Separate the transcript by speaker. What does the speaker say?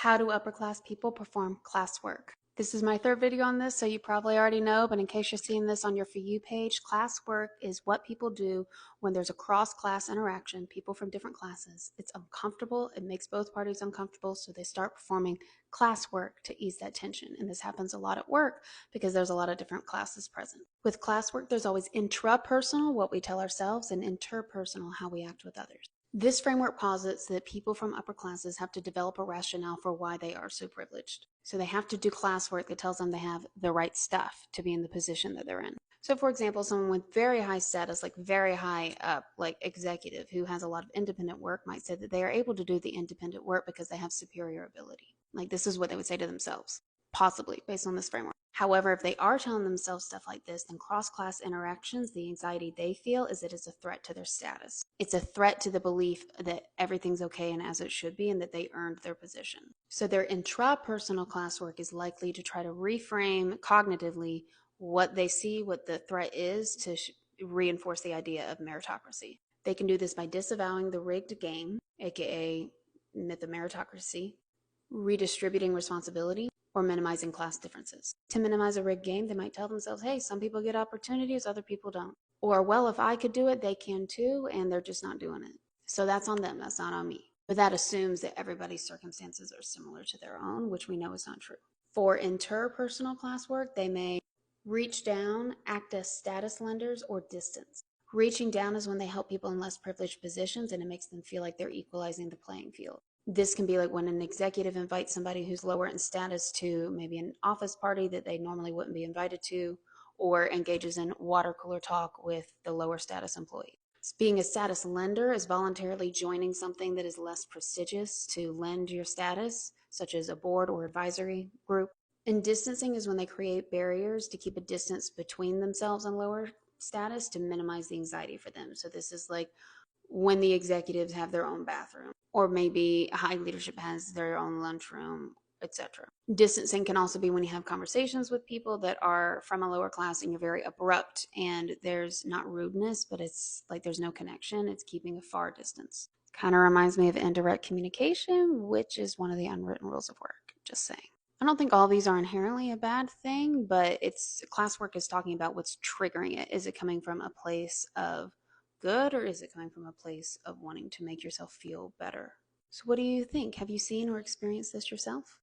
Speaker 1: How do upper class people perform classwork? This is my third video on this, so you probably already know, but in case you're seeing this on your For You page, classwork is what people do when there's a cross-class interaction, people from different classes. It's uncomfortable, it makes both parties uncomfortable, so they start performing classwork to ease that tension. And this happens a lot at work because there's a lot of different classes present. With classwork, there's always intrapersonal, what we tell ourselves, and interpersonal, how we act with others. This framework posits that people from upper classes have to develop a rationale for why they are so privileged. So they have to do classwork that tells them they have the right stuff to be in the position that they're in. So for example, someone with very high status, like very high up, like executive, who has a lot of independent work might say that they are able to do the independent work because they have superior ability. Like this is what they would say to themselves, possibly based on this framework. However, if they are telling themselves stuff like this, then cross-class interactions, the anxiety they feel is that it's a threat to their status. It's a threat to the belief that everything's okay and as it should be and that they earned their position. So their intrapersonal classwork is likely to try to reframe cognitively what they see, what the threat is, to reinforce the idea of meritocracy. They can do this by disavowing the rigged game, aka myth of meritocracy, redistributing responsibility, or minimizing class differences. To minimize a rigged game, they might tell themselves, hey, some people get opportunities, other people don't. Or, well, if I could do it, they can too, and they're just not doing it. So that's on them, that's not on me. But that assumes that everybody's circumstances are similar to their own, which we know is not true. For interpersonal classwork, they may reach down, act as status lenders, or distance. Reaching down is when they help people in less privileged positions and it makes them feel like they're equalizing the playing field. This can be like when an executive invites somebody who's lower in status to maybe an office party that they normally wouldn't be invited to, or engages in water cooler talk with the lower status employee. Being a status lender is voluntarily joining something that is less prestigious to lend your status, such as a board or advisory group. And distancing is when they create barriers to keep a distance between themselves and lower status to minimize the anxiety for them. So this is like when the executives have their own bathroom, or maybe high leadership has their own lunchroom, etc. Distancing can also be when you have conversations with people that are from a lower class and you're very abrupt and there's not rudeness, but it's like there's no connection. It's keeping a far distance. Kind of reminds me of indirect communication, which is one of the unwritten rules of work. Just saying. I don't think all these are inherently a bad thing, but it's classwork is talking about what's triggering it. Is it coming from a place of good, or is it coming from a place of wanting to make yourself feel better? So what do you think? Have you seen or experienced this yourself?